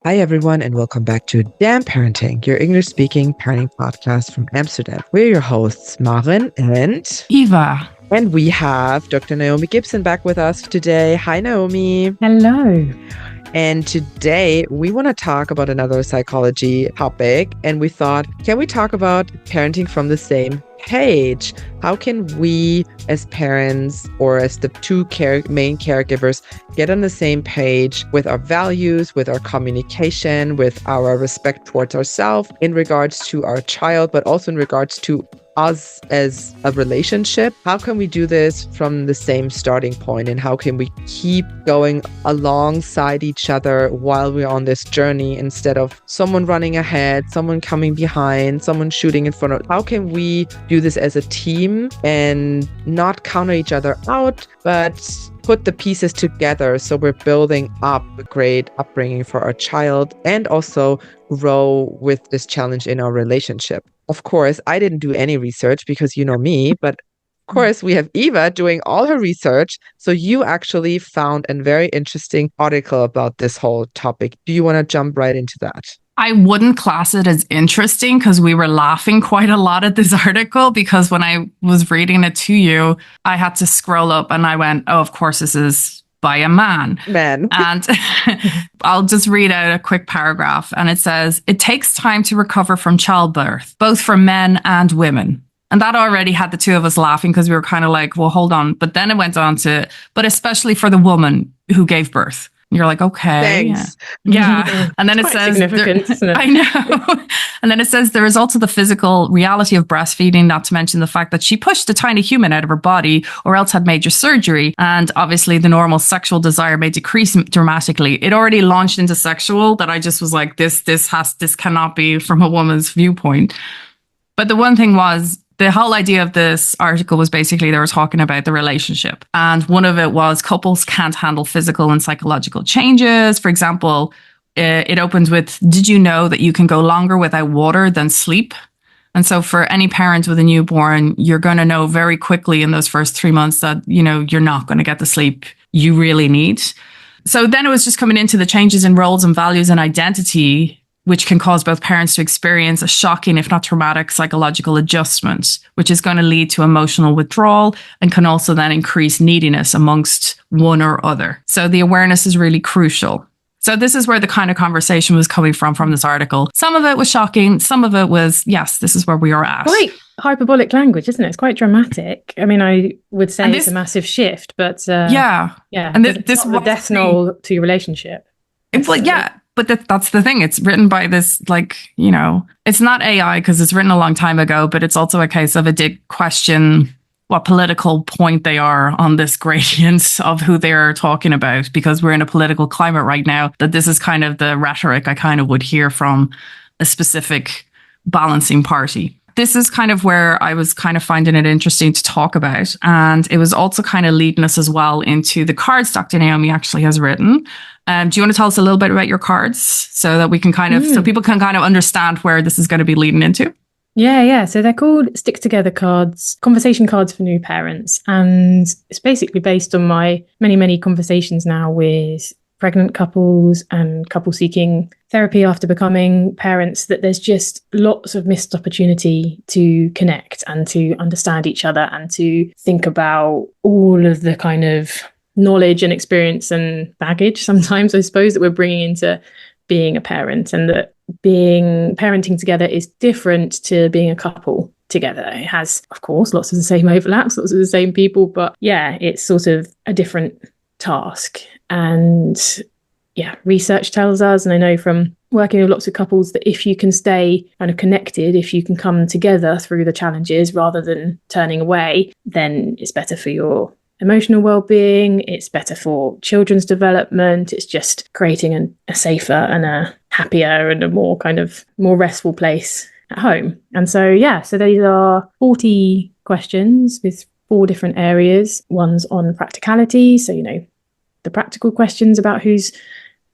Hi, everyone, and welcome back to Damn Parenting, your English speaking parenting podcast from Amsterdam. We're your hosts, Maren and Eva. And we have Dr. Naomi Gibson back with us today. Hi, Naomi. Hello. And today we want to talk about another psychology topic. And we thought, can we talk about parenting from the same page? How can we as parents or as the two main caregivers get on the same page with our values, with our communication, with our respect towards ourselves in regards to our child, but also in regards to us as a relationship? How can we do this from the same starting point, and how can we keep going alongside each other while we're on this journey instead of someone running ahead, someone coming behind, someone shooting in front of? How can we do this as a team and not counter each other out, but put the pieces together so we're building up a great upbringing for our child and also grow with this challenge in our relationship? Of course, I didn't do any research because you know me, but of course we have Eva doing all her research. So you actually found a very interesting article about this whole topic. Do you want to jump right into that? I wouldn't class it as interesting because we were laughing quite a lot at this article, because when I was reading it to you, I had to scroll up and I went, oh, of course, this is by a man. And I'll just read out a quick paragraph. And it says, it takes time to recover from childbirth, both for men and women. And that already had the two of us laughing because we were kind of like, well, hold on. But then it went on to, but especially for the woman who gave birth. You're like, okay. Thanks. Yeah. And then it says, significant, isn't it? I know. And then it says the result of the physical reality of breastfeeding, not to mention the fact that she pushed a tiny human out of her body or else had major surgery. And obviously the normal sexual desire may decrease dramatically. It already launched into sexual that I just was like, this cannot be from a woman's viewpoint. But the one thing was, the whole idea of this article was basically they were talking about the relationship. And one of it was couples can't handle physical and psychological changes. For example, it opens with, did you know that you can go longer without water than sleep? And so for any parent with a newborn, you're going to know very quickly in those first 3 months that, you know, you're not going to get the sleep you really need. So then it was just coming into the changes in roles and values and identity, which can cause both parents to experience a shocking, if not traumatic, psychological adjustment, which is going to lead to emotional withdrawal and can also then increase neediness amongst one or other. So the awareness is really crucial. So this is where the kind of conversation was coming from this article. Some of it was shocking. Some of it was, yes, this is where we are at. Quite hyperbolic language, isn't it? It's quite dramatic. I mean, I would say it's a massive shift, but yeah. And this is the death knell to your relationship. But that's the thing. It's written by this, like, you know, it's not AI because it's written a long time ago, but it's also a case of it did question what political point they are on this gradient of who they're talking about, because we're in a political climate right now that this is kind of the rhetoric I kind of would hear from a specific balancing party. This is kind of where I was kind of finding it interesting to talk about. And it was also kind of leading us as well into the cards Dr. Naomi actually has written. Do you want to tell us a little bit about your cards so that we can kind of, so people can kind of understand where this is going to be leading into? Yeah. So they're called Stick Together cards, conversation cards for new parents. And it's basically based on my many, many conversations now with pregnant couples and couples seeking therapy after becoming parents, that there's just lots of missed opportunity to connect and to understand each other and to think about all of the kind of knowledge and experience and baggage sometimes, I suppose, that we're bringing into being a parent, and that being parenting together is different to being a couple together. It has, of course, lots of the same overlaps, lots of the same people, but yeah, it's sort of a different task. And yeah, research tells us, and I know from working with lots of couples, that if you can stay kind of connected, if you can come together through the challenges rather than turning away, then it's better for your emotional well-being, it's better for children's development, it's just creating a safer and a happier and a more kind of more restful place at home. And so these are 40 questions with 4 different areas. One's on practicality, so you know, the practical questions about who's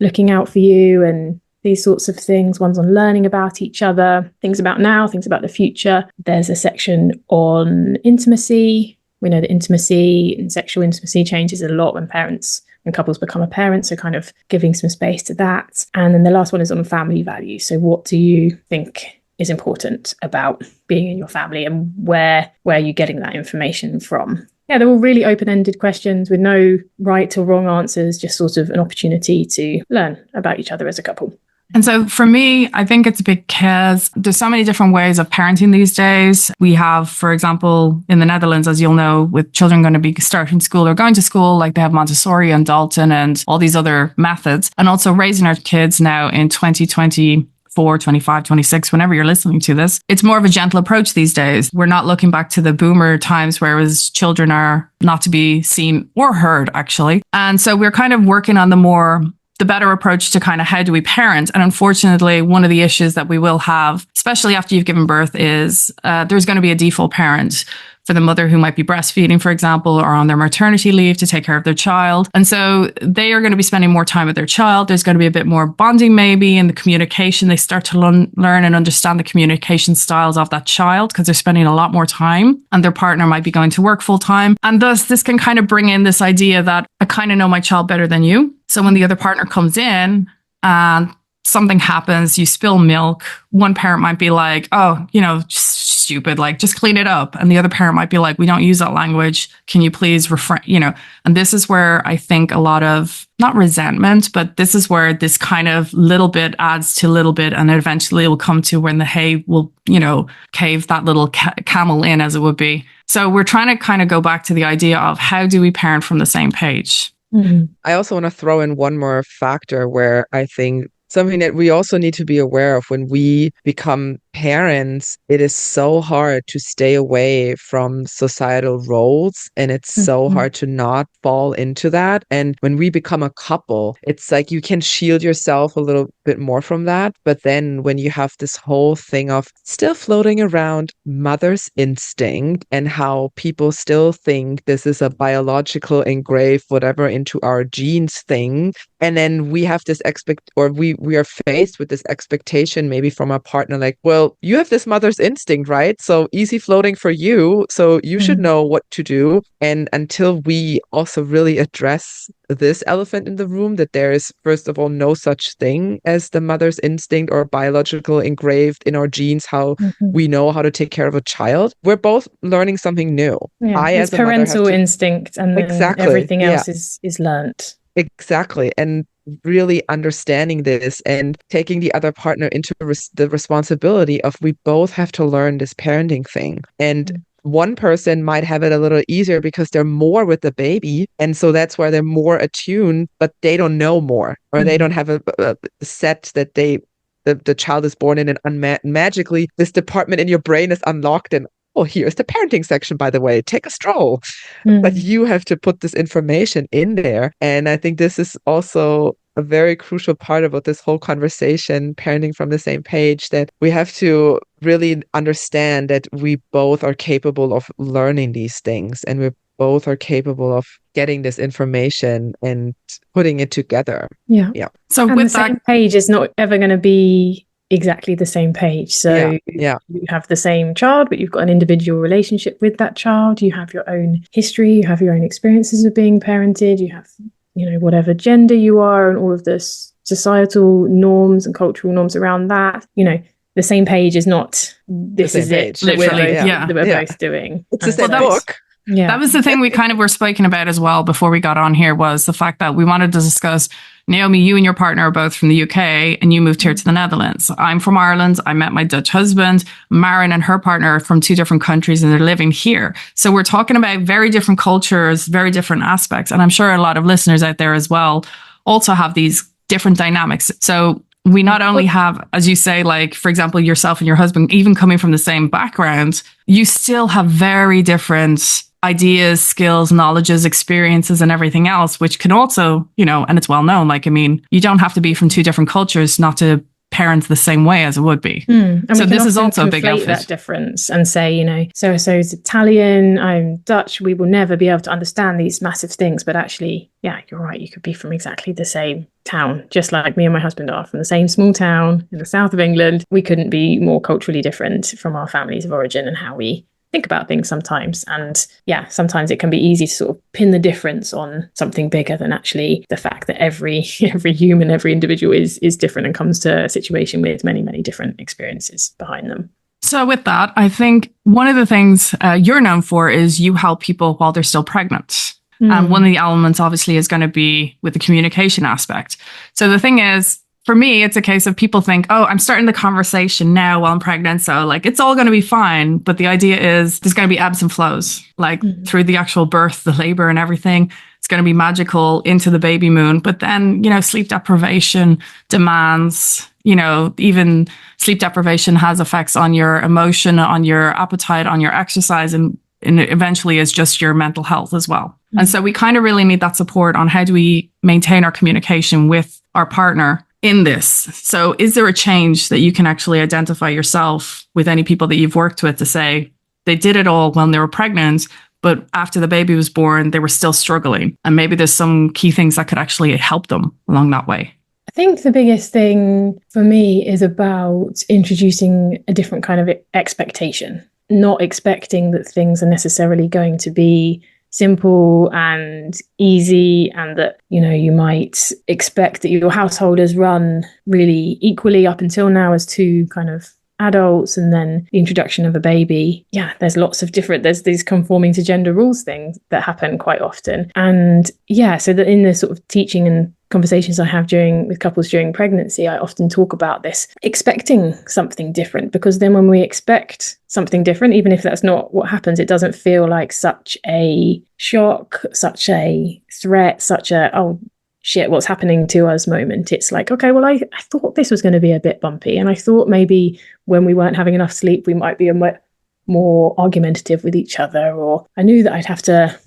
looking out for you and these sorts of things. One's on learning about each other, things about now, things about the future. There's a section on intimacy. We know that intimacy and sexual intimacy changes a lot when parents when couples become a parent. So kind of giving some space to that. And then the last one is on family values. So what do you think is important about being in your family, and where are you getting that information from? Yeah, they're all really open-ended questions with no right or wrong answers, just sort of an opportunity to learn about each other as a couple. And so for me, I think it's because there's so many different ways of parenting these days. We have, for example, in the Netherlands, as you'll know, with children going to be starting school or going to school, like they have Montessori and Dalton and all these other methods. And also raising our kids now in 2024, 25, 26, whenever you're listening to this, it's more of a gentle approach these days. We're not looking back to the boomer times, whereas children are not to be seen or heard, actually. And so we're kind of working on the better approach to kind of how do we parent. And unfortunately, one of the issues that we will have, especially after you've given birth, is there's going to be a default parent for the mother who might be breastfeeding, for example, or on their maternity leave to take care of their child. And so they are going to be spending more time with their child. There's going to be a bit more bonding maybe in the communication. They start to learn and understand the communication styles of that child because they're spending a lot more time, and their partner might be going to work full time. And thus this can kind of bring in this idea that I kind of know my child better than you. So when the other partner comes in and something happens, you spill milk, one parent might be like, oh, just stupid, like just clean it up. And the other parent might be like, we don't use that language. Can you please refrain, and this is where I think a lot of, not resentment, but this is where this kind of little bit adds to little bit. And eventually it will come to when the hay will, cave that little camel in, as it would be. So we're trying to kind of go back to the idea of how do we parent from the same page? Mm-hmm. I also want to throw in one more factor where I think something that we also need to be aware of when we become parents, it is so hard to stay away from societal roles, and it's so hard to not fall into that. And when we become a couple, it's like you can shield yourself a little bit more from that. But then when you have this whole thing of still floating around mother's instinct and how people still think this is a biological engraved whatever into our genes thing, and then we have this we are faced with this expectation maybe from our partner, like, well, you have this mother's instinct, right? So easy floating for you. So you should know what to do. And until we also really address this elephant in the room, that there is, first of all, no such thing as the mother's instinct or biological engraved in our genes, how we know how to take care of a child. We're both learning something new. Yeah, it's parental instinct, and then everything else is learnt. Exactly. And really understanding this and taking the other partner into the responsibility of we both have to learn this parenting thing. And one person might have it a little easier because they're more with the baby. And so that's why they're more attuned, but they don't know more, or they don't have a set that the child is born in, and magically this department in your brain is unlocked, and oh, here's the parenting section, by the way, take a stroll. But you have to put this information in there. And I think this is also a very crucial part about this whole conversation, parenting from the same page, that we have to really understand that we both are capable of learning these things, and we both are capable of getting this information and putting it together. Yeah. So and with the same page is not ever going to be exactly the same page. So you have the same child, but you've got an individual relationship with that child. You have your own history, you have your own experiences of being parented, you have, whatever gender you are, and all of the societal norms and cultural norms around that. The same page is not this is it that we're both doing. It's the same book. Yeah. That was the thing we kind of were speaking about as well before we got on here, was the fact that we wanted to discuss, Naomi, you and your partner are both from the UK and you moved here to the Netherlands. I'm from Ireland. I met my Dutch husband. Maren and her partner are from two different countries and they're living here. So we're talking about very different cultures, very different aspects. And I'm sure a lot of listeners out there as well also have these different dynamics. So we not only have, as you say, like, for example, yourself and your husband, even coming from the same background, you still have very different ideas, skills, knowledges, experiences, and everything else, which can also, and it's well known, you don't have to be from two different cultures not to parent the same way as it would be. So this is also a big effort. That difference and say, so-and-so is Italian, I'm Dutch, we will never be able to understand these massive things. But actually, yeah, you're right, you could be from exactly the same town, just like me and my husband are from the same small town in the south of England. We couldn't be more culturally different from our families of origin and how we think about things sometimes. And yeah, sometimes it can be easy to sort of pin the difference on something bigger than actually the fact that every human, every individual is different and comes to a situation with many, many different experiences behind them. So with that, I think one of the things you're known for is you help people while they're still pregnant. And one of the elements obviously is going to be with the communication aspect. So the thing is, for me, it's a case of people think, oh, I'm starting the conversation now while I'm pregnant. So like, it's all going to be fine. But the idea is there's going to be ebbs and flows, like through the actual birth, the labor and everything. It's going to be magical into the baby moon. But then, sleep deprivation demands, even sleep deprivation has effects on your emotion, on your appetite, on your exercise, and eventually is just your mental health as well. And so we kind of really need that support on how do we maintain our communication with our partner in this. So is there a change that you can actually identify yourself with any people that you've worked with to say they did it all when they were pregnant, but after the baby was born, they were still struggling? And maybe there's some key things that could actually help them along that way. I think the biggest thing for me is about introducing a different kind of expectation, not expecting that things are necessarily going to be simple and easy, and that, you might expect that your household has run really equally up until now as two kind of adults, and then the introduction of a baby. Yeah, there's these conforming to gender rules things that happen quite often. And yeah, so that in the sort of teaching and conversations I have with couples during pregnancy, I often talk about this expecting something different, because then when we expect something different, even if that's not what happens, it doesn't feel like such a shock, such a threat, such a, oh shit, what's happening to us moment. It's like, okay, well, I thought this was going to be a bit bumpy, and I thought maybe when we weren't having enough sleep, we might be more argumentative with each other, or I knew that I'd have to,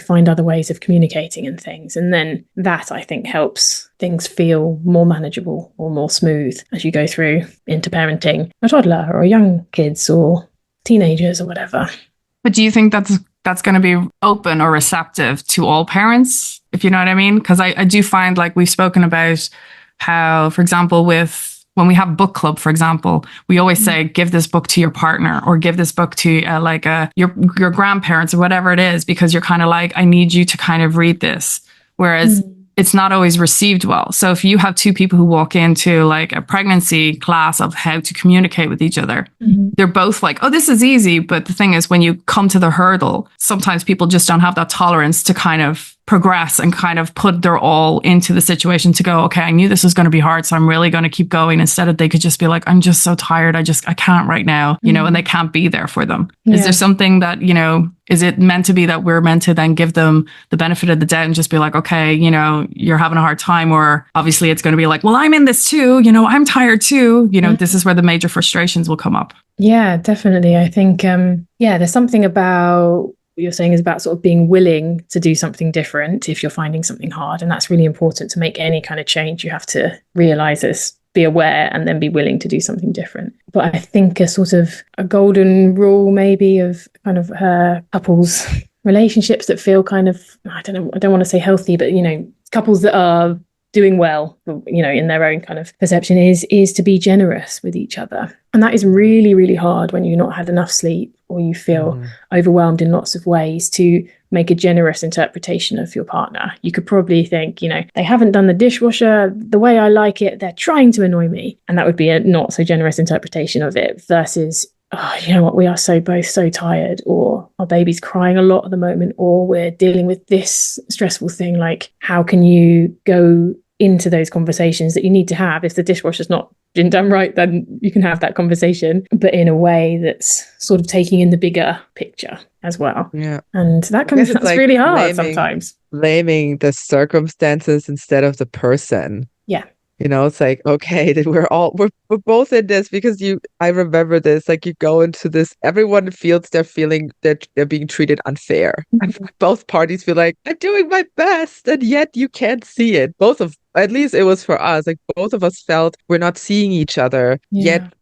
find other ways of communicating and things. And then that, I think, helps things feel more manageable or more smooth as you go through into parenting a toddler or young kids or teenagers or whatever. But do you think that's going to be open or receptive to all parents, if you know what I mean? Because I do find, like, we've spoken about how, for example, when we have book club, for example, we always say, give this book to your partner, or give this book to your grandparents or whatever it is, because you're kind of like, I need you to kind of read this. Whereas it's not always received well. So if you have two people who walk into like a pregnancy class of how to communicate with each other, they're both like, oh, this is easy. But the thing is, when you come to the hurdle, sometimes people just don't have that tolerance to kind of progress and kind of put their all into the situation to go, okay, I knew this was going to be hard, so I'm really going to keep going. Instead of, they could just be like, I'm just so tired. I can't right now, and they can't be there for them. Yeah. Is there something that, is it meant to be that we're meant to then give them the benefit of the doubt and just be like, okay, you're having a hard time? Or obviously it's going to be like, well, I'm in this too, I'm tired too. This is where the major frustrations will come up. Yeah, definitely. I think, there's something about what you're saying is about sort of being willing to do something different if you're finding something hard. And that's really important. To make any kind of change, you have to realize this, be aware, and then be willing to do something different. But I think a sort of a golden rule maybe of kind of couples relationships that feel kind of, I don't want to say healthy, but, couples that are doing well, in their own kind of perception, is to be generous with each other. And that is really, really hard when you've not had enough sleep, or you feel overwhelmed in lots of ways, to make a generous interpretation of your partner. You could probably think, they haven't done the dishwasher the way I like it, they're trying to annoy me. And that would be a not so generous interpretation of it, versus, oh, you know what, we are both so tired, or our baby's crying a lot at the moment, or we're dealing with this stressful thing. Like, how can you go into those conversations that you need to have? If the dishwasher's not been done right, then you can have that conversation, but in a way that's sort of taking in the bigger picture as well. Yeah. And that's like really hard sometimes. Blaming the circumstances instead of the person. Yeah. It's like, okay, we're both in this, because I remember this, like, you go into this, everyone feels they're feeling that they're being treated unfair. And both parties feel like, I'm doing my best, and yet you can't see it. At least it was for us, like, both of us felt we're not seeing each other. Yeah. Yet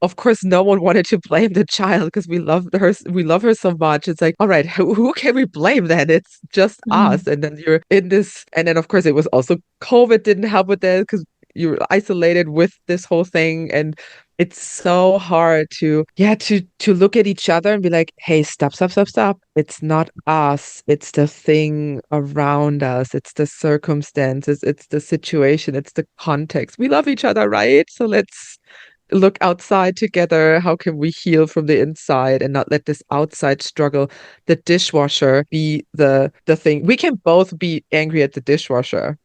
of course, no one wanted to blame the child, because we love her so much. It's like, all right, who can we blame then? It's just us. And then you're in this, and then of course it was also COVID didn't help with that, because you're isolated with this whole thing, and It's so hard to look at each other and be like, hey, stop, stop, stop, stop. It's not us. It's the thing around us. It's the circumstances. It's the situation. It's the context. We love each other, right? So let's look outside together. How can we heal from the inside and not let this outside struggle, the dishwasher, be the thing? We can both be angry at the dishwasher,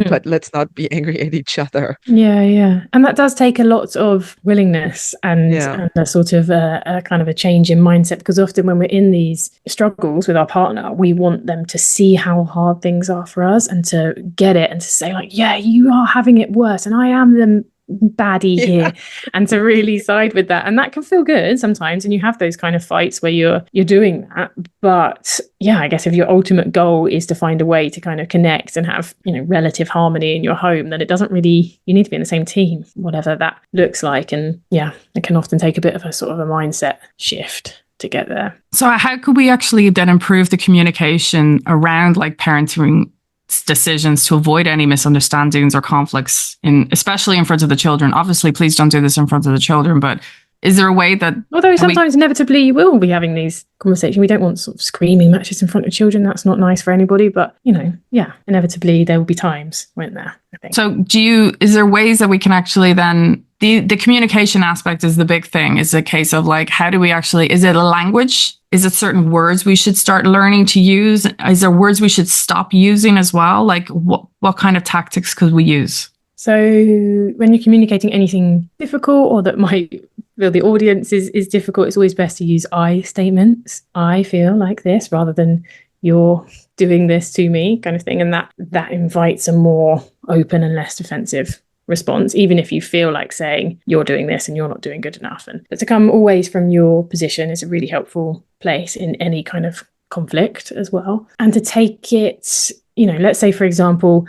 but let's not be angry at each other. Yeah. And that does take a lot of willingness and, Yeah. and a sort of a kind of a change in mindset, because often when we're in these struggles with our partner, we want them to see how hard things are for us and to get it and to say like, yeah, you are having it worse and I am the baddie here, and to really side with that. And that can feel good sometimes, and you have those kind of fights where you're doing that. But yeah, I guess if your ultimate goal is to find a way to kind of connect and have, relative harmony in your home, then it doesn't really, you need to be in the same team, whatever that looks like. And yeah, it can often take a bit of a sort of a mindset shift to get there. So how could we actually then improve the communication around like parenting decisions to avoid any misunderstandings or conflicts, especially in front of the children? Obviously, please don't do this in front of the children, but is there a way that... Although sometimes inevitably you will be having these conversations. We don't want sort of screaming matches in front of children. That's not nice for anybody. But, inevitably there will be times, won't there, I think. So is there ways that we can actually then... The communication aspect is the big thing. Is a case of like, how do we actually... Is it a language? Is it certain words we should start learning to use? Is there words we should stop using as well? Like what kind of tactics could we use? So when you're communicating anything difficult or that might feel the audience is difficult, it's always best to use I statements. I feel like this, rather than you're doing this to me kind of thing. And that invites a more open and less defensive response, even if you feel like saying you're doing this and you're not doing good enough. And to come always from your position is a really helpful place in any kind of conflict as well. And to take it, let's say, for example,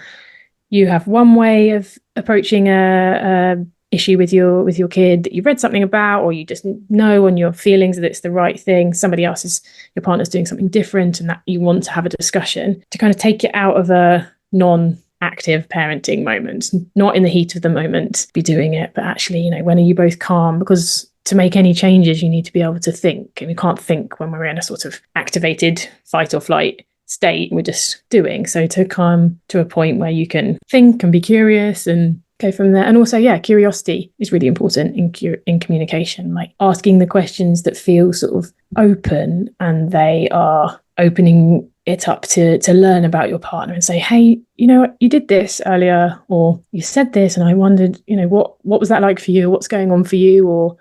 you have one way of approaching a issue with your kid that you've read something about, or you just know on your feelings that it's the right thing. Somebody else your partner's doing something different, and that you want to have a discussion to kind of take it out of a non-active parenting moment, not in the heat of the moment be doing it, but actually, when are you both calm? Because to make any changes, you need to be able to think, and we can't think when we're in a sort of activated fight or flight state. We're just doing. So to come to a point where you can think and be curious and go from there. And also, curiosity is really important in communication, like asking the questions that feel sort of open, and they are opening it up to learn about your partner and say, hey, you did this earlier, or you said this, and I wondered, what was that like for you? What's going on for you? Or,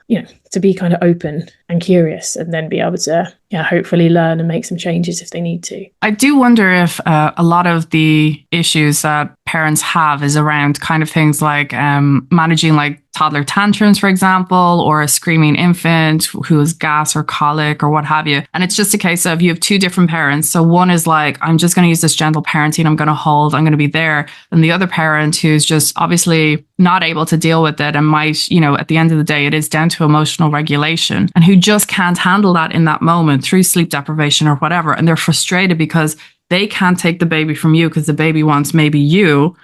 to be kind of open and curious, and then be able to, hopefully learn and make some changes if they need to. I do wonder if a lot of the issues that parents have is around kind of things like managing like toddler tantrums, for example, or a screaming infant who has gas or colic or what have you. And it's just a case of you have two different parents. So one is like, I'm just going to use this gentle parenting. I'm going to hold, I'm going to be there. And the other parent who's just obviously not able to deal with it and might, at the end of the day, it is down to emotional regulation, and who just can't handle that in that moment through sleep deprivation or whatever. And they're frustrated because they can't take the baby from you because the baby wants maybe you.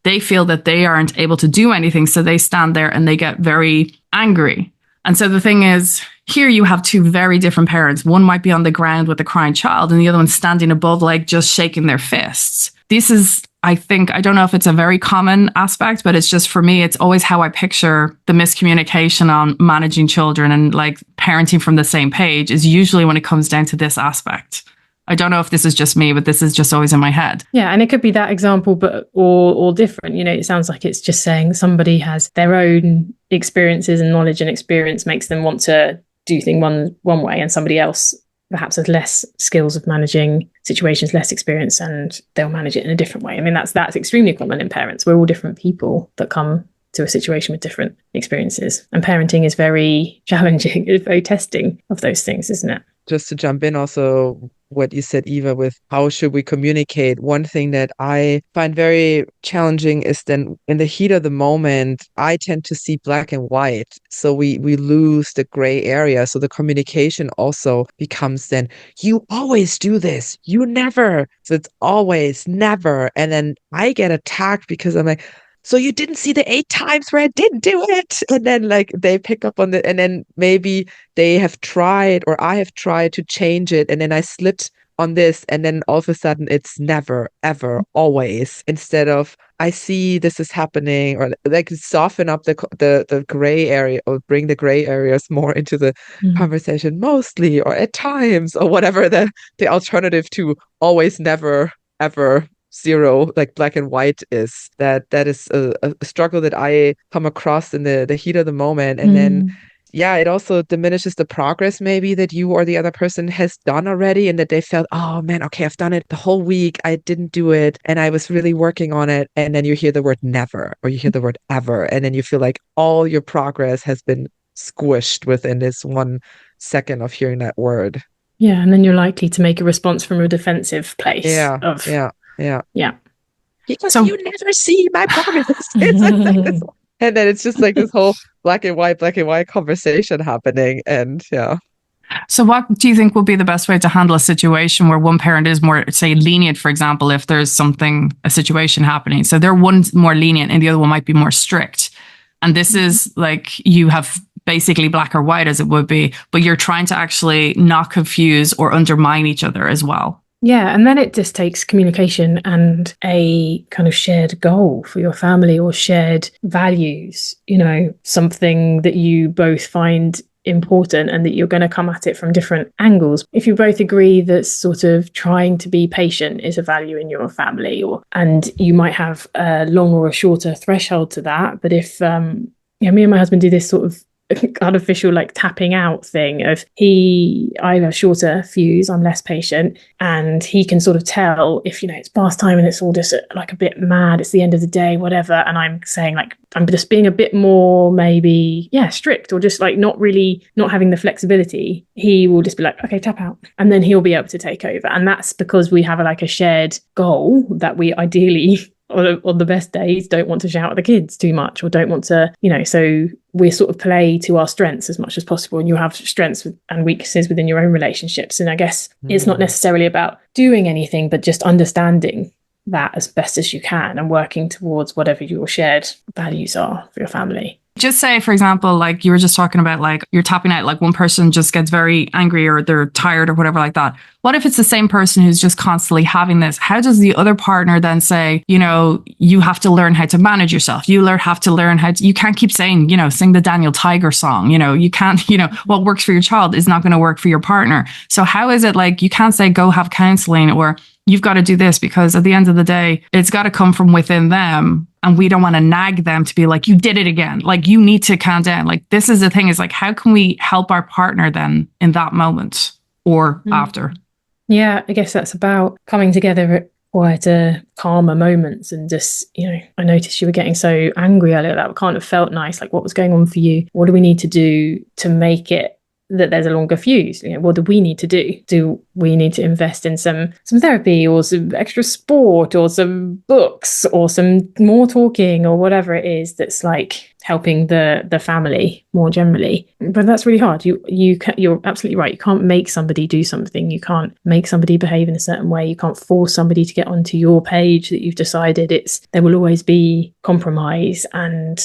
They feel that they aren't able to do anything. So they stand there and they get very angry. And so the thing is, here you have two very different parents. One might be on the ground with a crying child, and the other one standing above, like just shaking their fists. This is, I think, I don't know if it's a very common aspect, but it's just, for me, it's always how I picture the miscommunication on managing children and like parenting from the same page is usually when it comes down to this aspect. I don't know if this is just me, but this is just always in my head. Yeah, and it could be that example, but or different. It sounds like it's just saying somebody has their own experiences and knowledge, and experience makes them want to do things one way, and somebody else perhaps has less skills of managing situations, less experience, and they'll manage it in a different way. I mean, that's extremely common in parents. We're all different people that come to a situation with different experiences, and parenting is very challenging. It's very testing of those things, isn't it? Just to jump in also, what you said, Eva, with how should we communicate? One thing that I find very challenging is then in the heat of the moment, I tend to see black and white. So we lose the gray area. So the communication also becomes then, you always do this, you never. So it's always, never. And then I get attacked because I'm like, so you didn't see the 8 times where I didn't do it. And then like they pick up on and then maybe they have tried or I have tried to change it. And then I slipped on this. And then all of a sudden it's never, ever, always, instead of I see this is happening, or like soften up the gray area, or bring the gray areas more into the conversation, mostly or at times, or whatever the alternative to always, never, ever, zero, like black and white is. That is a struggle that I come across in the heat of the moment. And then yeah, it also diminishes the progress maybe that you or the other person has done already, and that they felt, oh man, okay, I've done it the whole week. I didn't do it and I was really working on it. And then you hear the word never, or you hear the word ever, and then you feel like all your progress has been squished within this 1 second of hearing that word. Yeah, and then you're likely to make a response from a defensive place. Yeah. Because So- you never see my progress. And then it's just like this whole black and white conversation happening. And yeah. So what do you think would be the best way to handle a situation where one parent is more, say, lenient, for example, if there's a situation happening? So they're one's more lenient and the other one might be more strict. And this is like, you have basically black or white, as it would be, but you're trying to actually not confuse or undermine each other as well. Yeah, and then it just takes communication and a kind of shared goal for your family, or shared values, something that you both find important and that you're going to come at it from different angles. If you both agree that sort of trying to be patient is a value in your family, and you might have a long or a shorter threshold to that. But if, me and my husband do this sort of artificial like tapping out thing of I have a shorter fuse, I'm less patient, and he can sort of tell if it's past time and it's all just like a bit mad, it's the end of the day, whatever, and I'm saying like I'm just being a bit more maybe strict, or just like not having the flexibility, he will just be like, okay, tap out, and then he'll be able to take over. And that's because we have a shared goal that we ideally on the best days don't want to shout at the kids too much, or don't want to, so we sort of play to our strengths as much as possible. And you have strengths and weaknesses within your own relationships. And I guess it's not necessarily about doing anything, but just understanding that as best as you can and working towards whatever your shared values are for your family. Just say, for example, like you were just talking about, like you're tapping out, like one person just gets very angry or they're tired or whatever like that. What if it's the same person who's just constantly having this? How does the other partner then say, you have to learn how to manage yourself. You have to learn you can't keep saying, sing the Daniel Tiger song. You can't, what works for your child is not going to work for your partner. So how is it like, you can't say, go have counseling, or you've got to do this, because at the end of the day, it's got to come from within them. And we don't want to nag them to be like, you did it again. Like, you need to calm down. Like, this is the thing, is like, how can we help our partner then in that moment or after? Yeah, I guess that's about coming together at quieter, calmer moments, and just, I noticed you were getting so angry earlier. That kind of felt nice. Like, what was going on for you? What do we need to do to make it that there's a longer fuse? What do we need to do? Do we need to invest in some therapy, or some extra sport, or some books, or some more talking, or whatever it is that's like helping the family more generally? But that's really hard. You're absolutely right. You can't make somebody do something. You can't make somebody behave in a certain way. You can't force somebody to get onto your page that you've decided. There will always be compromise and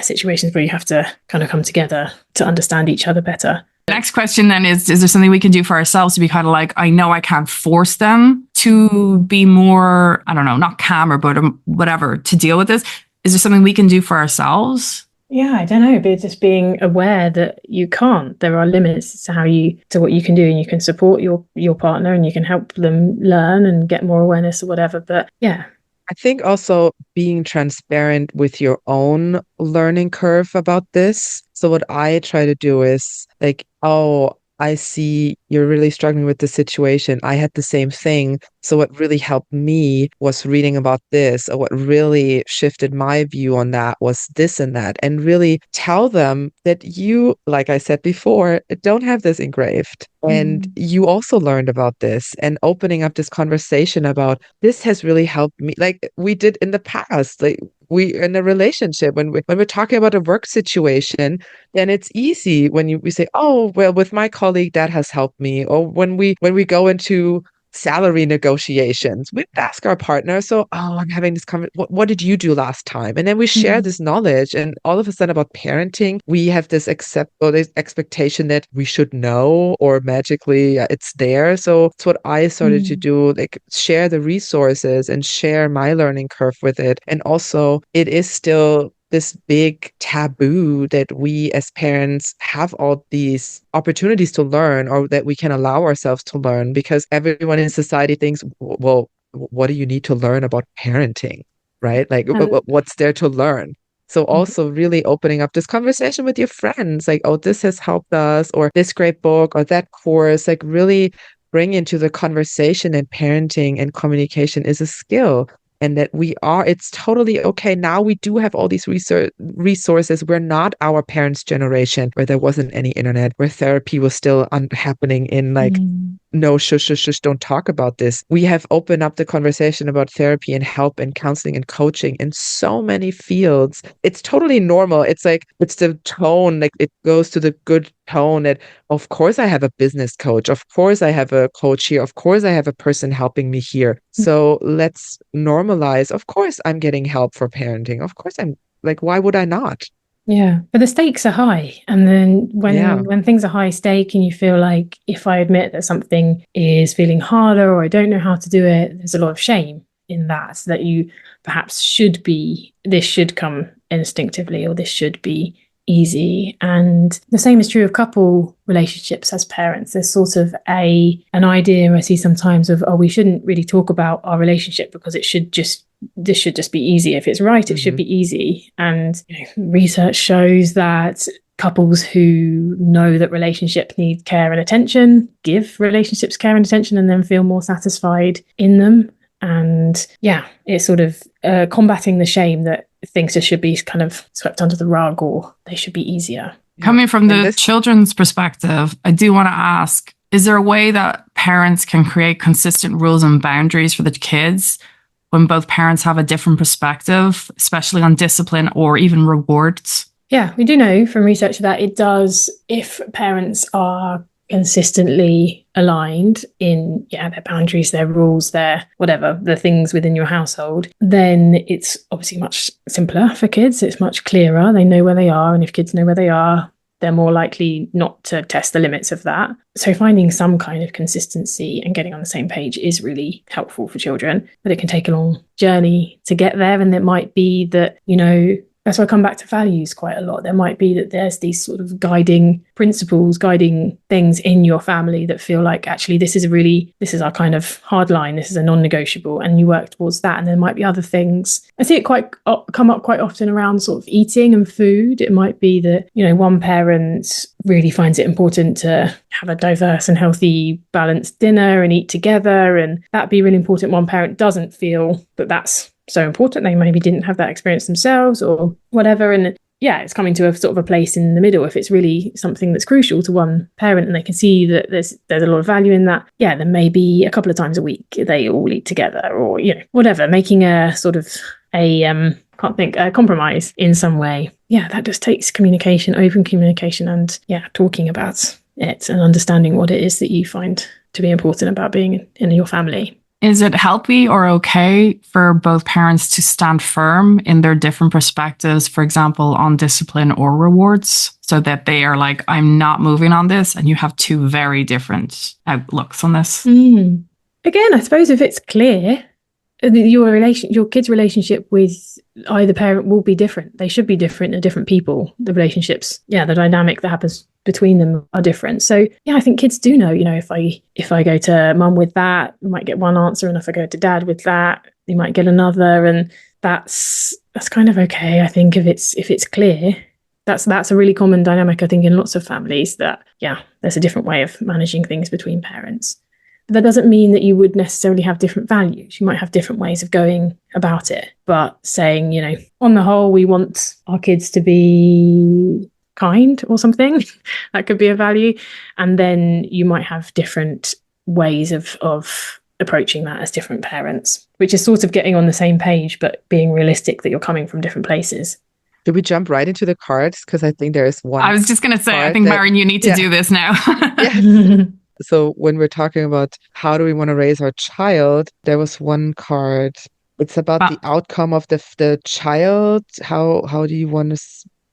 situations where you have to kind of come together to understand each other better. Next question then is there something we can do for ourselves to be kind of like, I know I can't force them to be more, I don't know, not calmer, but whatever, to deal with this. Is there something we can do for ourselves? Yeah, I don't know, but just being aware that you can't. There are limits to what you can do, and you can support your partner, and you can help them learn and get more awareness or whatever. But yeah. I think also being transparent with your own learning curve about this. So what I try to do is like, oh, I see you're really struggling with the situation. I had the same thing. So what really helped me was reading about this, or what really shifted my view on that was this and that. And really tell them that you, like I said before, don't have this engraved. And you also learned about this, and opening up this conversation about this has really helped me. Like we did in the past, like we in a relationship, when we're talking about a work situation, then it's easy when we say, oh, well, with my colleague, that has helped me. Or when we go into salary negotiations. We ask our partner, so, oh, I'm having this conversation. What did you do last time? And then we share this knowledge. And all of a sudden about parenting, we have this this expectation that we should know or magically it's there. So it's what I started to do, like share the resources and share my learning curve with it. And also it is still this big taboo that we as parents have all these opportunities to learn, or that we can allow ourselves to learn, because everyone in society thinks, well, what do you need to learn about parenting, right? Like, what's there to learn? So also really opening up this conversation with your friends, like, oh, this has helped us, or this great book, or that course, like really bring into the conversation that parenting and communication is a skill. And that it's totally okay. Now we do have all these resources. We're not our parents' generation where there wasn't any internet, where therapy was still happening in like, no, shush, don't talk about this. We have opened up the conversation about therapy and help and counseling and coaching in so many fields. It's totally normal. It's like, it's the tone, like it goes to the good tone that, of course, I have a business coach. Of course, I have a coach here. Of course, I have a person helping me here. So let's normalize. Of course, I'm getting help for parenting. Of course, I'm like, why would I not? Yeah, but the stakes are high. And then when things are high stake and you feel like, if I admit that something is feeling harder or I don't know how to do it, there's a lot of shame in that, so that you perhaps this should come instinctively, or this should be easy. And the same is true of couple relationships as parents. There's sort of an idea I see sometimes of, oh, we shouldn't really talk about our relationship because this should just be easy. If it's right, it should be easy. And research shows that couples who know that relationships need care and attention give relationships care and attention, and then feel more satisfied in them. And it's sort of combating the shame that things just should be kind of swept under the rug, or they should be easier. Coming from the children's perspective, I do want to ask, is there a way that parents can create consistent rules and boundaries for the kids when both parents have a different perspective, especially on discipline or even rewards? Yeah, we do know from research that it does, if parents are consistently aligned in their boundaries, their rules, their whatever, the things within your household, then it's obviously much simpler for kids. It's much clearer. They know where they are. And if kids know where they are, they're more likely not to test the limits of that. So finding some kind of consistency and getting on the same page is really helpful for children, but it can take a long journey to get there. And it might be that, that's why I come back to values quite a lot. There might be that there's these sort of guiding principles, guiding things in your family that feel like, actually, this is our kind of hard line. This is a non-negotiable, and you work towards that. And there might be other things. I see it come up quite often around sort of eating and food. It might be that, one parent really finds it important to have a diverse and healthy, balanced dinner and eat together. And that'd be really important. One parent doesn't feel that that's so important. They maybe didn't have that experience themselves or whatever. And it's coming to a sort of a place in the middle. If it's really something that's crucial to one parent and they can see that there's a lot of value in that, then maybe a couple of times a week they all eat together, or, whatever, making a sort of a compromise in some way. That just takes communication, open communication, and talking about it and understanding what it is that you find to be important about being in your family. Is it healthy or okay for both parents to stand firm in their different perspectives, for example, on discipline or rewards, so that they are like, I'm not moving on this, and you have two very different outlooks on this? Again, I suppose if it's clear, your kid's relationship with either parent will be different. They should be different. They're different people. The relationships, the dynamic that happens between them are different. So I think kids do know, if I go to mum with that, you might get one answer, and if I go to dad with that, you might get another, and that's kind of okay. I think if it's clear, that's a really common dynamic, I think, in lots of families, that there's a different way of managing things between parents. But that doesn't mean that you would necessarily have different values. You might have different ways of going about it, but saying, on the whole, we want our kids to be kind or something. That could be a value. And then you might have different ways of approaching that as different parents, which is sort of getting on the same page, but being realistic that you're coming from different places. Did we jump right into the cards? Because I think there is one. I was just going to say, I think, Maren, you need to do this now. So when we're talking about how do we want to raise our child, there was one card. It's about the outcome of the child. How do you want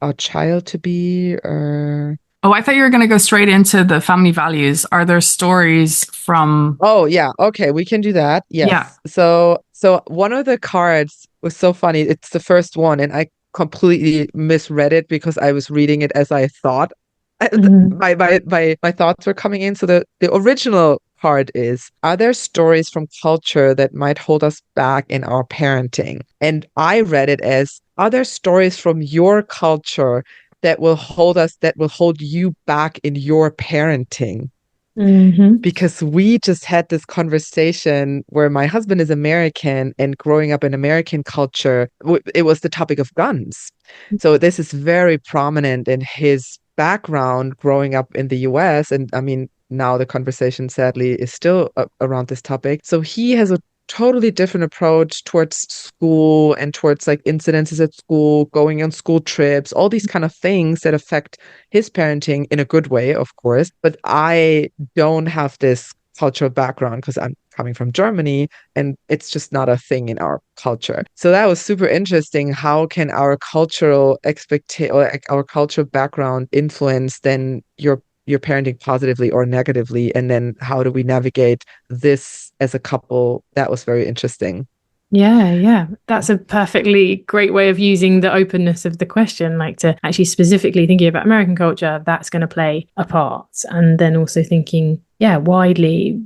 our child to be? Or Oh, I thought you were going to go straight into the family values. Are there stories from? oh yeah, okay, we can do that. Yes. Yeah. So one of the cards was so funny. It's the first one, and I completely misread it because I was reading it as I thought. My thoughts were coming in. So the original part is, are there stories from culture that might hold us back in our parenting? And I read it as, are there stories from your culture that will hold you back in your parenting? Because we just had this conversation where my husband is American, and growing up in American culture, it was the topic of guns. So this is very prominent in his background growing up in the US. And I mean, now the conversation sadly is still around this topic. So he has a totally different approach towards school and towards like incidences at school, going on school trips, all these kind of things that affect his parenting in a good way, of course. But I don't have this cultural background because I'm coming from Germany, and it's just not a thing in our culture. So that was super interesting. How can our cultural our cultural background influence then your parenting positively or negatively? And then how do we navigate this as a couple? That was very interesting. Yeah. That's a perfectly great way of using the openness of the question, like to actually specifically thinking about American culture, that's going to play a part. And then also thinking, widely,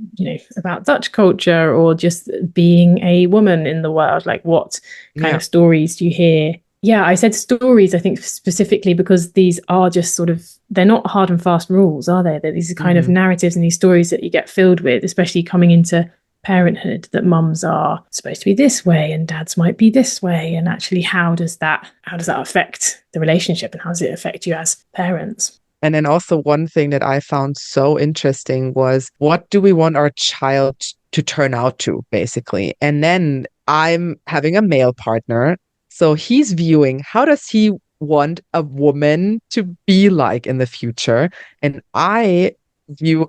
about Dutch culture or just being a woman in the world, like what kind of stories do you hear? Yeah, I said stories, I think specifically because these are just sort of, they're not hard and fast rules, are they? They're these kind of narratives and these stories that you get filled with, especially coming into parenthood, that mums are supposed to be this way and dads might be this way. And actually, how does that affect the relationship, and how does it affect you as parents? And then also one thing that I found so interesting was, what do we want our child to turn out to, basically? And then I'm having a male partner. So he's viewing, how does he want a woman to be like in the future? And I view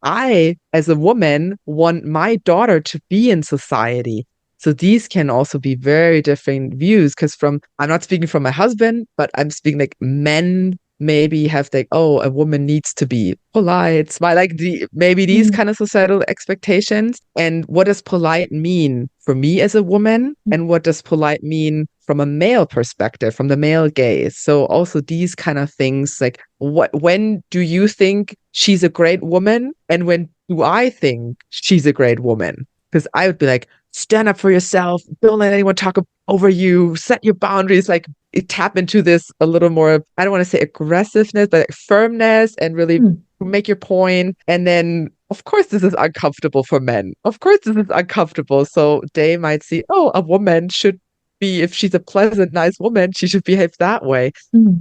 I, as a woman, want my daughter to be in society. So these can also be very different views, because I'm not speaking from my husband, but I'm speaking like men maybe have like, oh, a woman needs to be polite, smile, like maybe these kind of societal expectations. And what does polite mean for me as a woman? And what does polite mean from a male perspective, from the male gaze? So also these kind of things, like when do you think she's a great woman? And when do I think she's a great woman? Because I would be like, stand up for yourself, don't let anyone talk over you, set your boundaries, like tap into this a little more, I don't want to say aggressiveness, but like firmness, and really make your point. And then, of course, this is uncomfortable for men. Of course, this is uncomfortable. So they might see, oh, a woman should be, if she's a pleasant, nice woman, she should behave that way.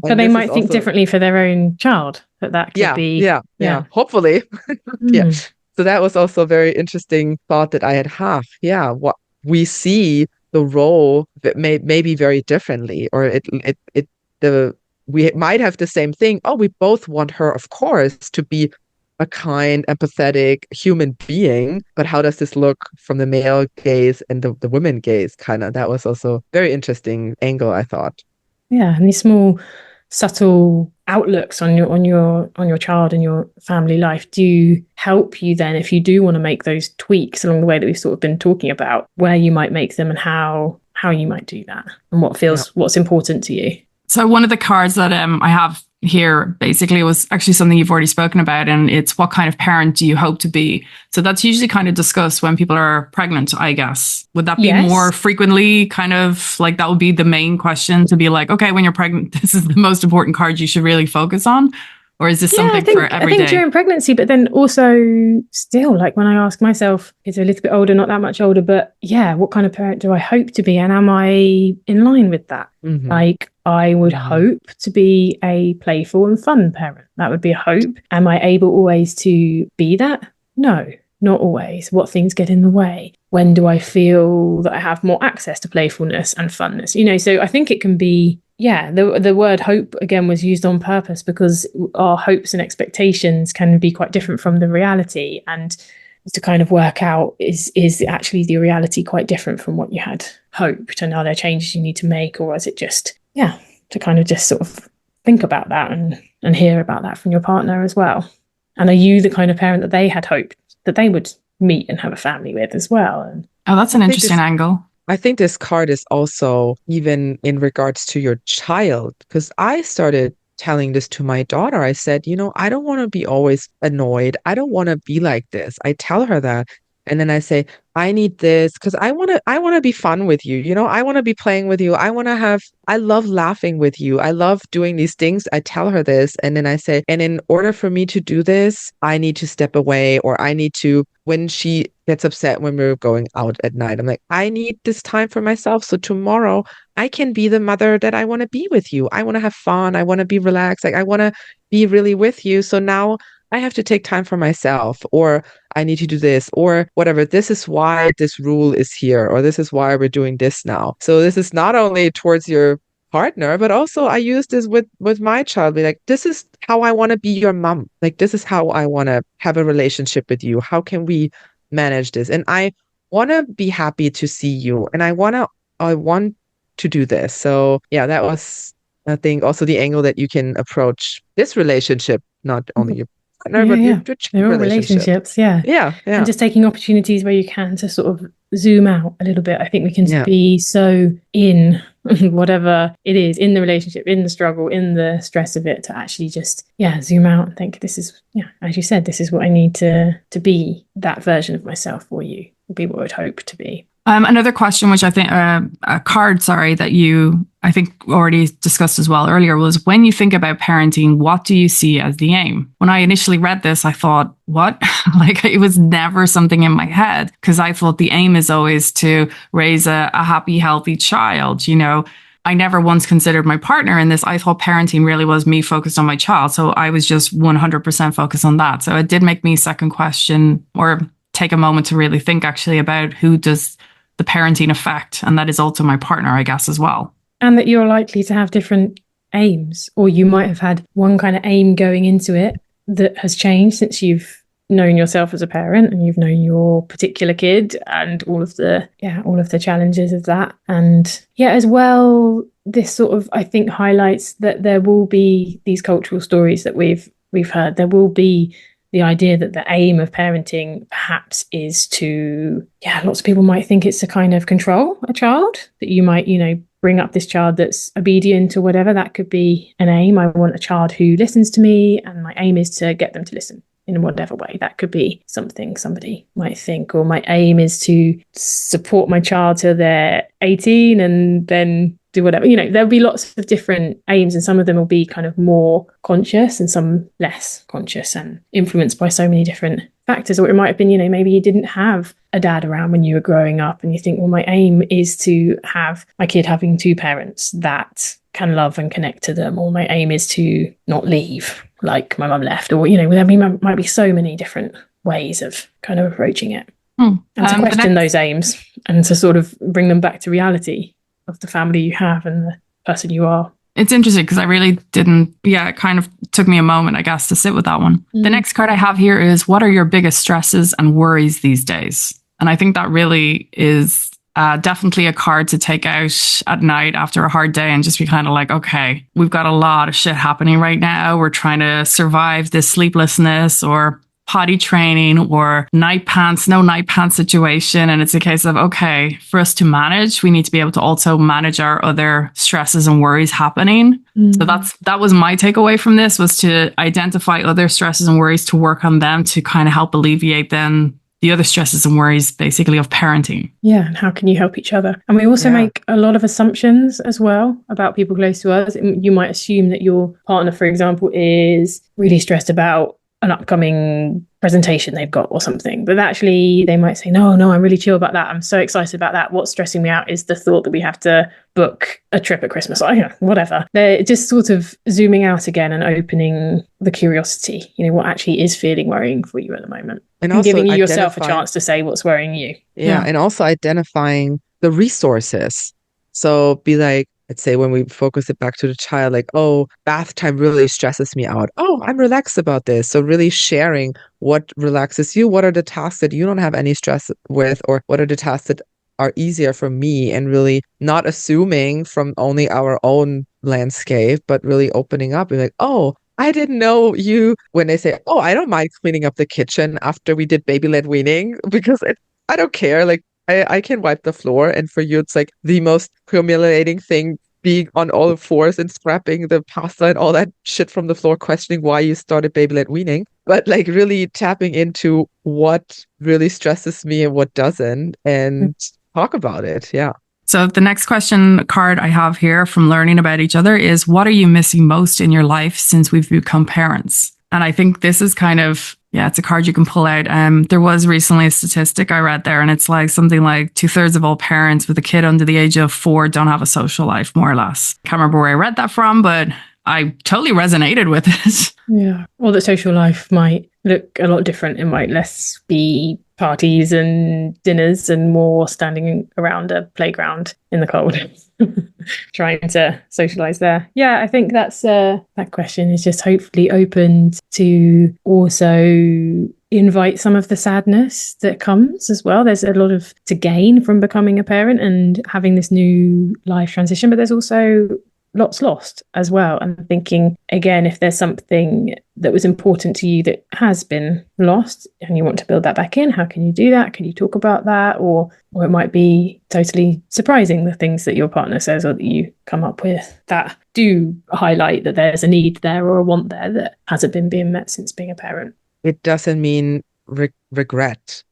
So they might think differently for their own child, that could be. Yeah. Hopefully. Yeah. So that was also a very interesting thought that I had. What we see the role that may be very differently, or we might have the same thing. Oh, we both want her, of course, to be a kind, empathetic human being. But how does this look from the male gaze and the women gaze? Kind of. That was also very interesting angle, I thought. Yeah, and these small, subtle outlooks on your child and your family life do help you then, if you do want to make those tweaks along the way that we've sort of been talking about, where you might make them and how you might do that, and what's important to you. So one of the cards that I have here basically was actually something you've already spoken about, and it's, what kind of parent do you hope to be? So that's usually kind of discussed when people are pregnant, I guess. Would that be more frequently kind of like, that would be the main question, to be like, okay, when you're pregnant, this is the most important card you should really focus on? Or is this something for every day? I think during pregnancy, but then also still, like when I ask myself, kids are a little bit older, not that much older, but what kind of parent do I hope to be? And am I in line with that? Like, I would hope to be a playful and fun parent. That would be a hope. Am I able always to be that? No. not always? What things get in the way? When do I feel that I have more access to playfulness and funness? So I think it can be, the word hope again was used on purpose, because our hopes and expectations can be quite different from the reality, and to kind of work out, is actually the reality quite different from what you had hoped, and are there changes you need to make, or is it just to kind of just sort of think about that and hear about that from your partner as well? And are you the kind of parent that they had hoped that they would meet and have a family with as well? And that's an interesting angle. I think this card is also even in regards to your child, because I started telling this to my daughter. I said, I don't want to be always annoyed. I don't want to be like this. I tell her that. And then I say, I need this because I want to be fun with you. I want to be playing with you. I love laughing with you. I love doing these things. I tell her this. And then I say, and in order for me to do this, I need to step away, or I need to, when she gets upset when we're going out at night, I'm like, I need this time for myself. So tomorrow I can be the mother that I want to be with you. I want to have fun. I want to be relaxed. Like, I want to be really with you. So now I have to take time for myself, or I need to do this, or whatever. This is why this rule is here, or this is why we're doing this now. So this is not only towards your partner, but also I use this with my child. Be like, this is how I want to be your mom. Like, this is how I want to have a relationship with you. How can we manage this? And I want to be happy to see you, and I want to do this. So that was, I think, also the angle that you can approach this relationship, not only your partner, but your they're all relationships. Yeah. And just taking opportunities where you can to sort of zoom out a little bit. I think we can be so in whatever it is, in the relationship, in the struggle, in the stress of it, to actually just zoom out and think, this is as you said, this is what I need to be that version of myself for you, be what I would hope to be. Another question, which I think, a card, that you, I think, already discussed as well earlier, was, when you think about parenting, what do you see as the aim? When I initially read this, I thought, what? Like, it was never something in my head, because I thought the aim is always to raise a happy, healthy child. I never once considered my partner in this. I thought parenting really was me focused on my child. So I was just 100% focused on that. So it did make me second question, or take a moment to really think actually about who does the parenting affect, and that is also my partner, I guess, as well. And that you're likely to have different aims, or you might have had one kind of aim going into it that has changed since you've known yourself as a parent and you've known your particular kid, and all of the challenges of that. And as well, this sort of, I think, highlights that there will be these cultural stories that we've heard. There will be the idea that the aim of parenting perhaps is to, lots of people might think it's to kind of control a child, that you might, bring up this child that's obedient or whatever. That could be an aim. I want a child who listens to me, and my aim is to get them to listen in whatever way. That could be something somebody might think. Or my aim is to support my child till they're 18 and then do whatever. There'll be lots of different aims, and some of them will be kind of more conscious and some less conscious and influenced by so many different factors. Or it might have been, maybe you didn't have a dad around when you were growing up, and you think, well, my aim is to have my kid having two parents that can love and connect to them, or my aim is to not leave like my mum left, or there might be so many different ways of kind of approaching it. And to question those aims, and to sort of bring them back to reality of the family you have and the person you are. It's interesting, because I really didn't, it kind of took me a moment, I guess, to sit with that one. The next card I have here is, what are your biggest stresses and worries these days? And I think that really is definitely a card to take out at night after a hard day and just be kind of like, okay, we've got a lot of shit happening right now. We're trying to survive this sleeplessness, or potty training, or no night pants situation. And it's a case of, okay, for us to manage, we need to be able to also manage our other stresses and worries happening. So that was my takeaway from this, was to identify other stresses and worries, to work on them, to kind of help alleviate then the other stresses and worries, basically, of parenting. And how can you help each other? And we also make a lot of assumptions as well about people close to us. You might assume that your partner, for example, is really stressed about an upcoming presentation they've got or something. But actually they might say, no, I'm really chill about that. I'm so excited about that. What's stressing me out is the thought that we have to book a trip at Christmas, or whatever. They're just sort of zooming out again and opening the curiosity, what actually is feeling worrying for you at the moment. And giving you yourself a chance to say what's worrying you. Yeah. And also identifying the resources. So be like, let's say when we focus it back to the child, like, oh, bath time really stresses me out. Oh, I'm relaxed about this. So really sharing what relaxes you. What are the tasks that you don't have any stress with, or what are the tasks that are easier for me, and really not assuming from only our own landscape, but really opening up. You're like, oh, I didn't know you, when they say, oh, I don't mind cleaning up the kitchen after we did baby-led weaning, because I don't care. Like, I can wipe the floor. And for you, it's like the most humiliating thing, being on all fours and scrapping the pasta and all that shit from the floor, questioning why you started baby-led weaning. But like really tapping into what really stresses me and what doesn't, and talk about it. Yeah. So the next question card I have here from Learning About Each Other is, what are you missing most in your life since we've become parents? And I think this is kind of, it's a card you can pull out. There was recently a statistic I read there, and it's like something like 2/3 of all parents with a kid under the age of 4 don't have a social life, more or less. Can't remember where I read that from, but I totally resonated with it. Yeah. Or that social life might look a lot different. It might less be parties and dinners and more standing around a playground in the cold, trying to socialize there. Yeah, I think that's that question is just hopefully opened to also invite some of the sadness that comes as well. There's a lot to gain from becoming a parent and having this new life transition, but there's also lots lost as well. And thinking, again, if there's something that was important to you that has been lost and you want to build that back in, how can you do that? Can you talk about that? Or it might be totally surprising, the things that your partner says or that you come up with that do highlight that there's a need there or a want there that hasn't been being met since being a parent. It doesn't mean regret,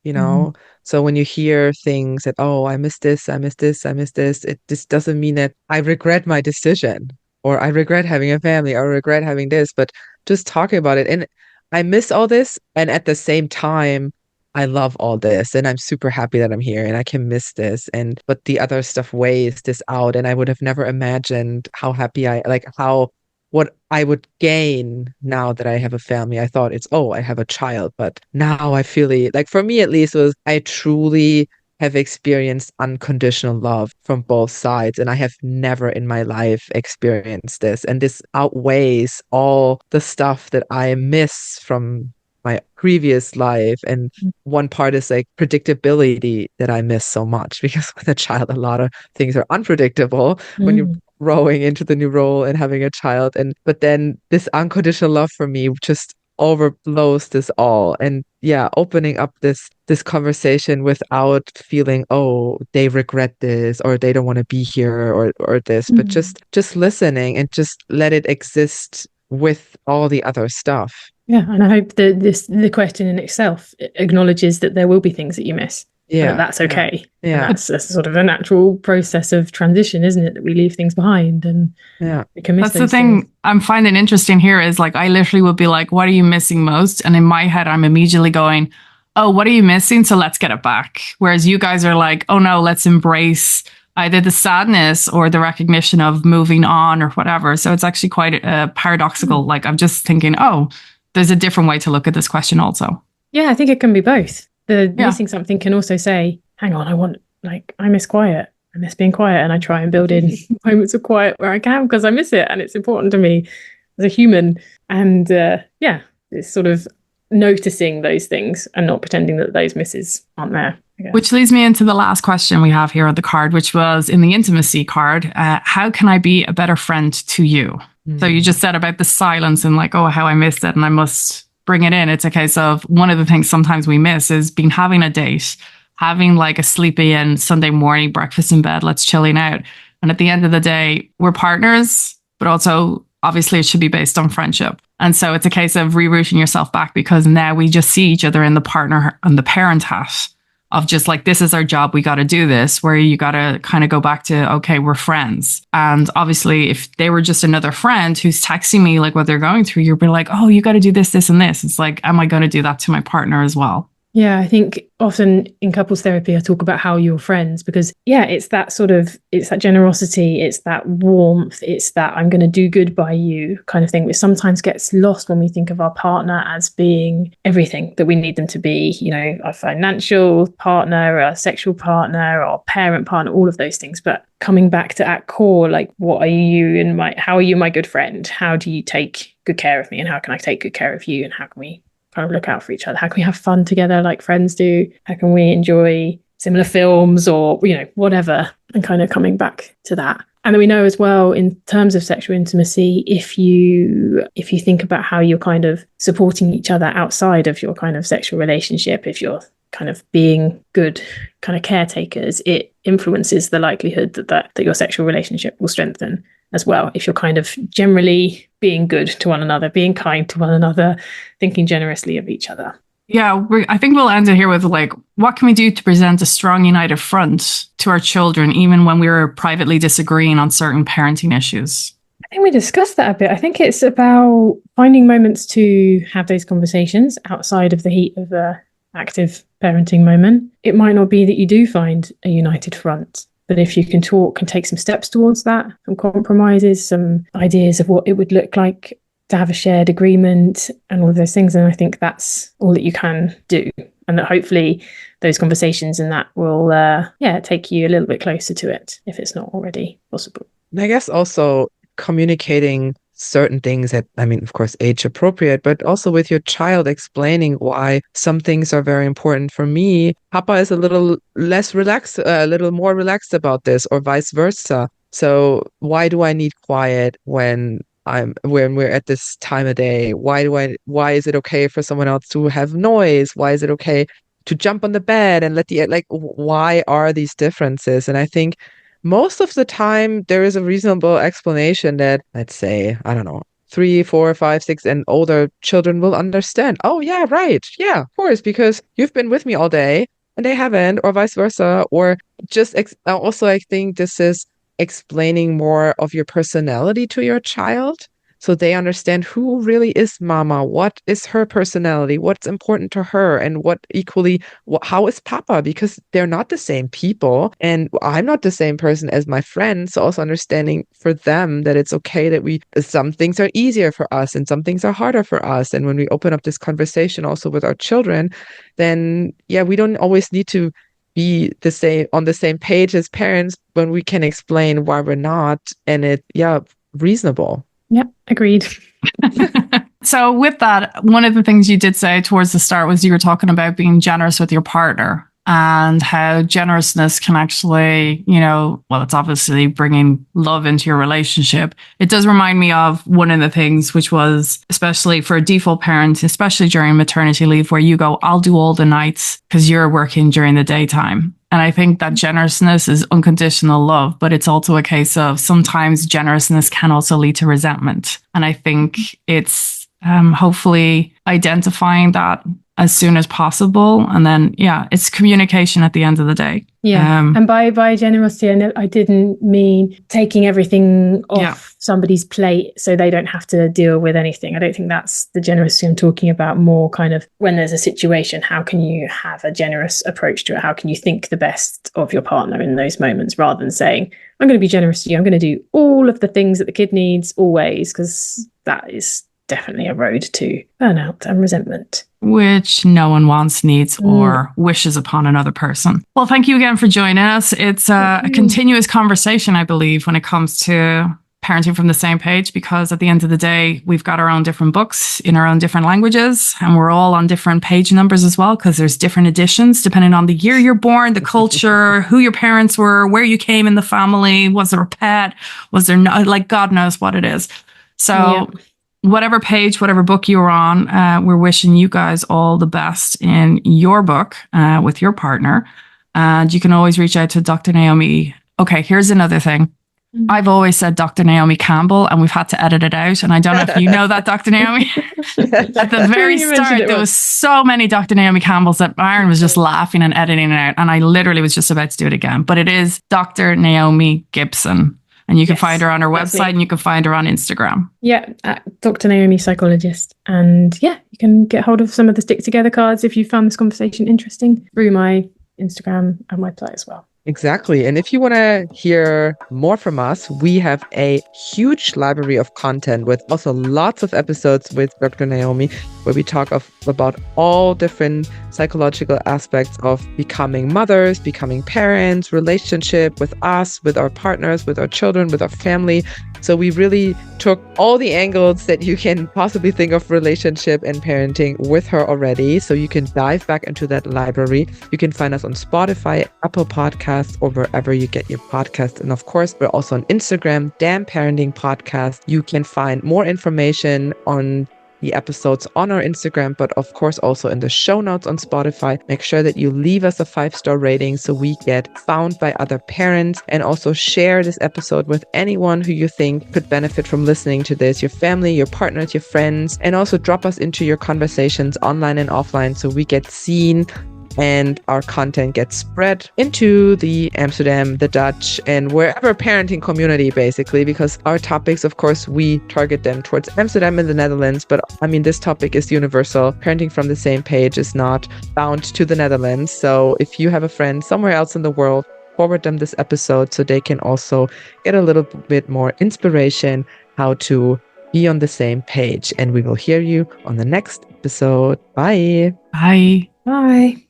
So when you hear things that, oh, I miss this, I miss this, I miss this, it just doesn't mean that I regret my decision, or I regret having a family, or regret having this, but just talking about it. And I miss all this. And at the same time, I love all this, and I'm super happy that I'm here and I can miss this. But the other stuff weighs this out. And I would have never imagined how happy what I would gain now that I have a family. I thought I have a child, but now I feel like, for me at least, was I truly have experienced unconditional love from both sides. And I have never in my life experienced this. And this outweighs all the stuff that I miss from my previous life. And one part is like predictability that I miss so much, because with a child, a lot of things are unpredictable when you're growing into the new role and having a child. But then this unconditional love for me just overflows this all. And opening up this conversation without feeling, oh, they regret this, or they don't want to be here, or this, but just listening and just let it exist with all the other stuff. Yeah, and I hope that the question in itself acknowledges that there will be things that you miss. Yeah, but that's okay. Yeah, it's a sort of a natural process of transition, isn't it? That we leave things behind, and we can miss. That's the thing things. I'm finding interesting here is, like, I literally would be like, "What are you missing most?" And in my head, I'm immediately going, "Oh, what are you missing? So let's get it back." Whereas you guys are like, "Oh no, let's embrace either the sadness or the recognition of moving on or whatever." So it's actually quite paradoxical. Like, I'm just thinking, oh, there's a different way to look at this question also. Yeah, I think it can be both. The missing something can also say, hang on, I miss quiet. I miss being quiet, and I try and build in moments of quiet where I can, because I miss it and it's important to me as a human. And it's sort of noticing those things and not pretending that those misses aren't there. Which leads me into the last question we have here on the card, which was in the intimacy card. How can I be a better friend to you? So you just said about the silence and like, oh, how I missed it and I must bring it in. It's a case of, one of the things sometimes we miss is having a date, having like a sleepy and Sunday morning breakfast in bed, let's chilling out. And at the end of the day, we're partners, but also obviously it should be based on friendship. And so it's a case of rerouting yourself back, because now we just see each other in the partner and the parent hat. of just like, this is our job, we got to do this, where you got to kind of go back to, okay, we're friends. And obviously, if they were just another friend who's texting me like what they're going through, you'll be like, oh, you got to do this, this, and this. It's like, am I going to do that to my partner as well? Yeah, I think often in couples therapy, I talk about how you're friends because, it's that generosity, it's that warmth, it's that I'm going to do good by you kind of thing, which sometimes gets lost when we think of our partner as being everything that we need them to be, a financial partner, a sexual partner, or parent partner, all of those things. But coming back to at core, like, what are you and how are you my good friend? How do you take good care of me? And how can I take good care of you? And how can we kind of look out for each other? How can we have fun together like friends do? How can we enjoy similar films or, whatever? And kind of coming back to that. And then we know as well, in terms of sexual intimacy, if you think about how you're kind of supporting each other outside of your kind of sexual relationship, if you're kind of being good kind of caretakers, it influences the likelihood that your sexual relationship will strengthen as well. If you're kind of generally being good to one another, being kind to one another, thinking generously of each other. Yeah, I think we'll end it here with like, what can we do to present a strong, united front to our children, even when we're privately disagreeing on certain parenting issues? I think we discussed that a bit. I think it's about finding moments to have those conversations outside of the heat of the active parenting moment. It might not be that you do find a united front, but if you can talk and take some steps towards that, some compromises, some ideas of what it would look like to have a shared agreement and all of those things, then I think that's all that you can do. And that hopefully those conversations and that will, take you a little bit closer to it if it's not already possible. And I guess also communicating certain things that, of course, age appropriate, but also with your child, explaining why some things are very important. For me, Papa is a little less relaxed, a little more relaxed about this, or vice versa. So why do I need quiet when we're at this time of day? Why is it okay for someone else to have noise? Why is it okay to jump on the bed and why are these differences? And I think most of the time, there is a reasonable explanation that, let's say, I don't know, 3, 4, 5, 6, and older children will understand. Oh, yeah, right. Yeah, of course, because you've been with me all day and they haven't, or vice versa. Or just also, I think this is explaining more of your personality to your child, so they understand who really is Mama, what is her personality, what's important to her, and how is Papa, because they're not the same people, and I'm not the same person as my friend. So also understanding for them that it's okay that some things are easier for us and some things are harder for us. And when we open up this conversation also with our children, then we don't always need to be on the same page as parents when we can explain why we're not, and reasonable. Yeah, agreed. So with that, one of the things you did say towards the start was you were talking about being generous with your partner and how generousness can actually, it's obviously bringing love into your relationship. It does remind me of one of the things, which was especially for a default parent, especially during maternity leave, where you go, I'll do all the nights because you're working during the daytime. And I think that generousness is unconditional love, but it's also a case of sometimes generousness can also lead to resentment. And I think it's hopefully identifying that as soon as possible. And then, it's communication at the end of the day. Yeah. And by generosity, I didn't mean taking everything off somebody's plate so they don't have to deal with anything. I don't think that's the generosity I'm talking about. More kind of when there's a situation, how can you have a generous approach to it? How can you think the best of your partner in those moments, rather than saying, I'm going to be generous to you, I'm going to do all of the things that the kid needs always, because that is definitely a road to burnout and resentment, which no one wants, needs, or wishes upon another person. Well, thank you again for joining us. It's a continuous conversation, I believe, when it comes to parenting from the same page, because at the end of the day, we've got our own different books in our own different languages, and we're all on different page numbers as well, because there's different editions depending on the year you're born, the culture, who your parents were, where you came in the family, was there a pet, was there not, like God knows what it is. So whatever page, whatever book you're on, we're wishing you guys all the best in your book with your partner. And you can always reach out to Dr. Naomi. Okay, here's another thing. I've always said Dr. Naomi Campbell, and we've had to edit it out. And I don't know if you know that, Dr. Naomi. At the very start, there was so many Dr. Naomi Campbells that Maren was just laughing and editing it out. And I literally was just about to do it again. But it is Dr. Naomi Gibson. And you can find her on her website, and you can find her on Instagram. Yeah, at Dr. Naomi Psychologist. And yeah, you can get hold of some of the Stick Together cards if you found this conversation interesting through my Instagram and website as well. Exactly. And if you want to hear more from us, we have a huge library of content with also lots of episodes with Dr. Naomi, where we talk about all different psychological aspects of becoming mothers, becoming parents, relationship with us, with our partners, with our children, with our family. So we really took all the angles that you can possibly think of relationship and parenting with her already. So you can dive back into that library. You can find us on Spotify, Apple Podcasts, or wherever you get your podcasts. And of course, we're also on Instagram, Damn Parenting Podcast. You can find more information on the episodes on our Instagram, but of course also in the show notes on Spotify. Make sure that you leave us a 5-star rating so we get found by other parents, and also share this episode with anyone who you think could benefit from listening to this, your family, your partners, your friends, and also drop us into your conversations online and offline so we get seen and our content gets spread into the Amsterdam, the Dutch, and wherever parenting community, basically, because our topics, of course, we target them towards Amsterdam and the Netherlands. But I mean, this topic is universal. Parenting from the same page is not bound to the Netherlands. So if you have a friend somewhere else in the world, forward them this episode so they can also get a little bit more inspiration how to be on the same page. And we will hear you on the next episode. Bye. Bye. Bye.